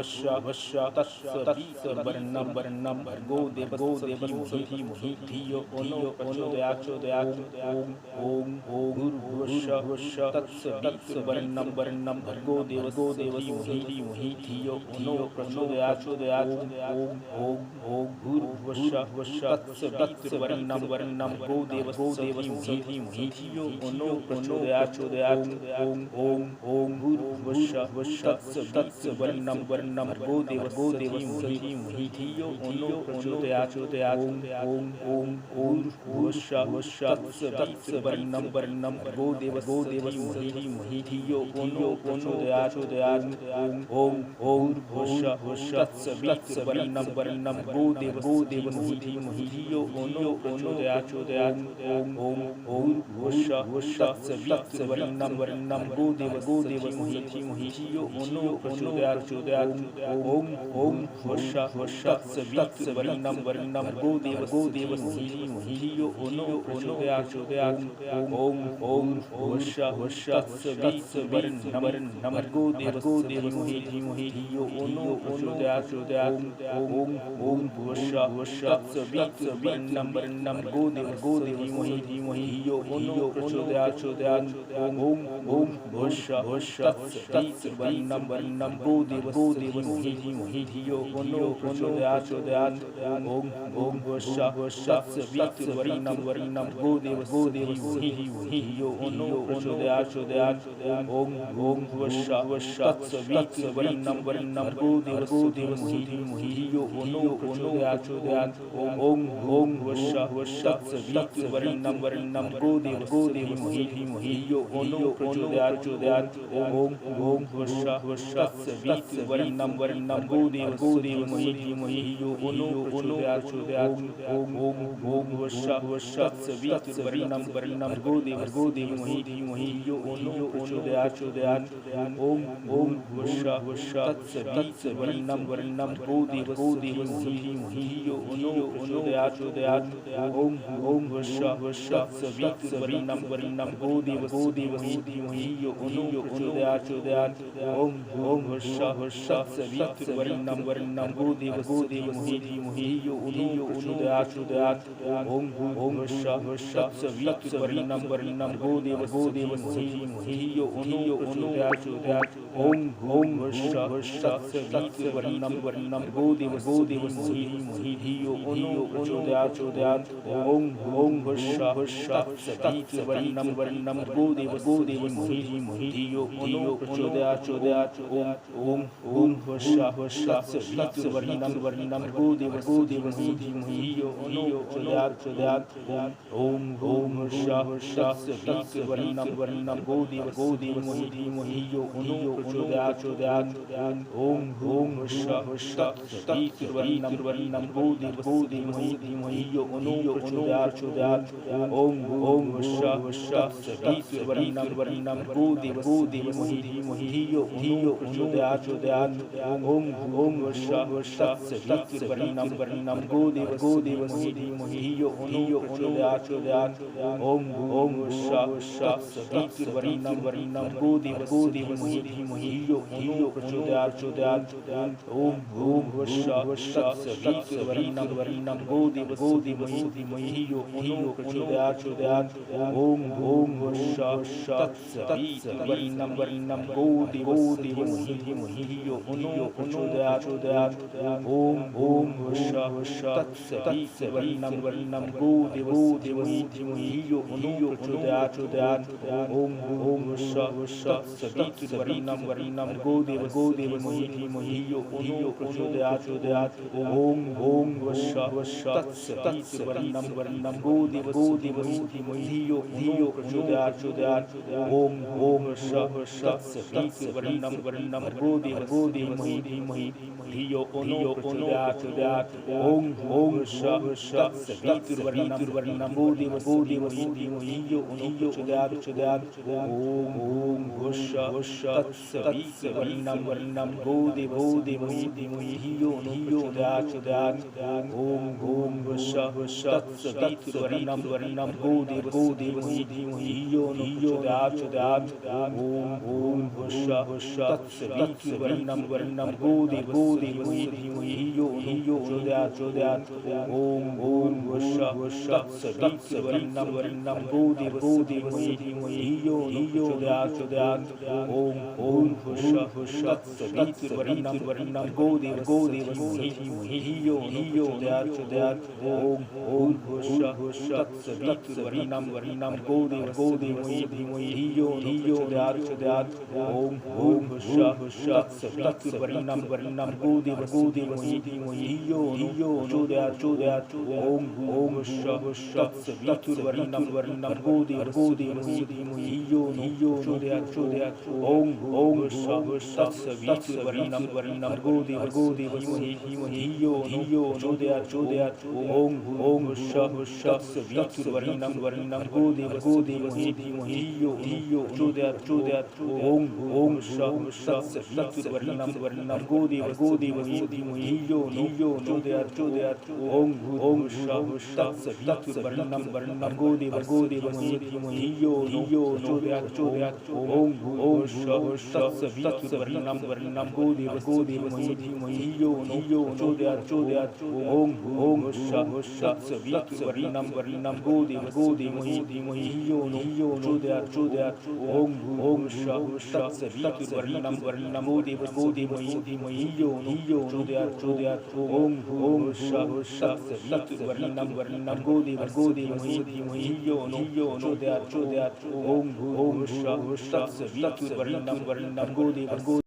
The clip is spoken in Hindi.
वश्य तत्सवितुर्वरेण्यं भर्गो देवस्य धीमहि धियो ono प्रचोदयात् ॐ भूर्भुवस्सुः तत्सवितुर्वरेण्यं भर्गो देवस्य धीमहि धियो ono प्रचोदयात् ॐ भूर्भुवस्सुः तत्सवितुर्वरेण्यं भर्गो देवस्य धीमहि धियो ono प्रचोदयात् ॐ भूर्भुवस्सुः तत्सवितुर्वरेण्यं भर्गो देवस्य धीमहि धियो ono प्रचोदयात् ॐ भूर्भुवस्सुः तत्सवितुर्वरेण्यं भर्गो देवस्य धीमहि धियो ono प्रचोदयात् ॐ भूर्भुवस्सुः तत्सवितुर्वरेण्यं भर्गो देवस्य धीमहि धियो ono प्रचोदयात् ॐ भूर्भुवस्सुः तत्सवितुर्वरेण्यं भर्गो देवस्य धीमहि धियो ono प्रचोदयात् ॐ भूर्भुवस्सुः तत्सवितुर्वरेण्यं भर्गो देवस्य धीमहि धियो ono प्रचोदयात् ॐ भूर्भुवस्सुः तत्सवितुर्वरेण्यं भर्गो देवस्य धीमहि धियो ono प्रचोदयात् ॐ भूर्भुवस्सुः तत्सवितुर्वरेण्यं भर्गो देवस्य धीमहि धियो ono प्रचोदयात् ॐ भूर्भुवस्सुः तत्सवितुर्वरेण्यं भर्गो देवस्य धीमहि धियो ono प्रचोदयात् ॐ भूर्भुवस्सुः तत्सवितुर्वरेण्यं भर्गो देवस्य धीमहि धियो ono प्रचोदयात् ॐ भूर्भुवस्सुः तत्सवितुर्वरेण्यं भर्गो देवस्य धीमहि धियो ono प्रचोदयात् ॐ भूर्भुवस्सुः तत्सवितुर्वरेण्यं भर्गो देवस्य धीमहि धियो ono प्रचोदयात् ॐ भूर्भुवस्सुः तत्सवितुर्वरेण्यं भर्गो देवस्य धीमहि धियो ono प्रचोदयात् ॐ भूर्भुवस्सुः तत्सवितुर्वरेण्यं भर्गो देवस्य धीमहि धियो ono प्रचोदयात् ॐ भूर्भुवस्सुः तत्सवितुर्वरेण्यं भर्गो देवस्य धीमहि धियो ono प्रचोदयात् ॐ भूर्भुवस्सुः तत्सवितुर्वरेण्यं भर्गो देवस्य धीमहि धियो ono प्रचोदयात् ॐ भूर्भुवस्सुः तत्सवितुर्वरेण्यं भर्गो देवस्य धीमहि धियो ono प्रचोदयात् ॐ भूर्भुवस्सुः तत्सवितुर्वरेण्यं भर्गो देवस्य धीमहि धियो ono प्रचोदयात् ॐ भूर्भुवस्सुः तत्सवितुर्वरेण्यं भर्गो देवस्य धीमहि धियो ono प्रचोदयात् ॐ भूर्भुवस्सुः तत्सवितुर्वरेण्यं भर्गो देवस्य धीमहि धियो ono प्रचोदयात् ॐ भूर्भुवस्सुः तत्सवितुर्वरेण्यं भर्गो देवस्य धीमहि धियो ono प्रचोदयात् ॐ भूर्भुवस्सुः तत्सवितुर्वरेण्यं भर्गो देवस्य धीमहि धियो ono प्रचोदयात् ॐ भूर्भुवस्सुः तत्सवितुर्वरेण्यं भर्गो देवस्य धीमहि धियो ono प्रचोदयात् ॐ भूर्भुवस्सुः तत्सवितुर्वरेण्यं भर्गो देवस्य धीमहि धियो ono प्रचोदयात् ॐ भूर्भुवस्सुः तत्सवितुर्वरेण्यं भर्गो देवस्य धीमहि धियो ono प्रचोदयात् ॐ भूर्भुवस्सुः तत्सवितुर्वरेण्यं भर्गो देवस्य धीमहि धियो ono प्रचोदयात् ॐ भूर्भुवस्सुः तत्सवितुर्वरेण्यं भर्गो देवस्य धीमहि धियो ono प्रचोदयात् ॐ भूर्भुवस्सुः तत्सवितुर्वरेण्यं भर्गो देवस्य धीमहि धियो ono प्रचोदयात् ॐ भूर्भुवस्सुः तत्सवितुर्वरेण्यं भर्गो देवस्य धीमहि धियो ono प्रचोदयात् ॐ भूर्भुवस्सुः तत्सवितुर्वरेण्यं भर्गो देवस्य धीमहि धियो ono प्रचोदयात् ॐ भूर्भुवस्सुः तत्सवितुर्वरेण्यं भर्गो देवस्य धीमहि धियो ono प्रचोदयात् ॐ भूर्भुवस्सुः तत्सवितुर्वरेण्यं भर्गो देवस्य धीमहि धियो ono प्रचोदयात् ॐ भूर्भुवस्सुः तत्सवितुर्वरेण्यं भर्गो देवस्य धीमहि धियो ono प्रचोदयात् ॐ भूर्भुवस्सुः तत्सवितुर्वरेण्यं भर्गो देवस्य धीमहि धियो ono प्रचोदयात् ॐ भूर्भुवस्सुः तत्सवितुर्वरेण्यं भर्गो देवस्य धीमहि धियो ono प्रचोदयात् ॐ भूर्भुवस्सुः तत्सवितुर्वरेण्यं Varnam Go Devasi Hiyo Chodyat Om Vasha Varnam Go Devasi Hiyo Chodyat Om Vasha Varnam Go Devasi Hiyo Chodyat Om Vasha Varnam Go Devasi Hiyo Chodyat Om Vasha Varnam Go Devasi Hiyo Chodyat Om Vasha Varnam Go Devasi Hiyo Chodyat Om Vasha Varnam Go Devasi Hiyo Chodyat Om Vasha Varnam Go Devasi Hiyo Chodyat Om Vasha Varnam Go Devasi Hiyo Chodyat Om Vasha Varnam Go Devasi Hiyo Chodyat Om Vasha Varnam Go Devasi Hiyo Chodyat Om Vasha Varnam Go Devasi Hiyo Chodyat Om Vasha Varnam Go Devasi Hiyo Chodyat Om Vasha Varnam Go Devasi Hiyo Chodyat Om Vasha Varnam Go Devasi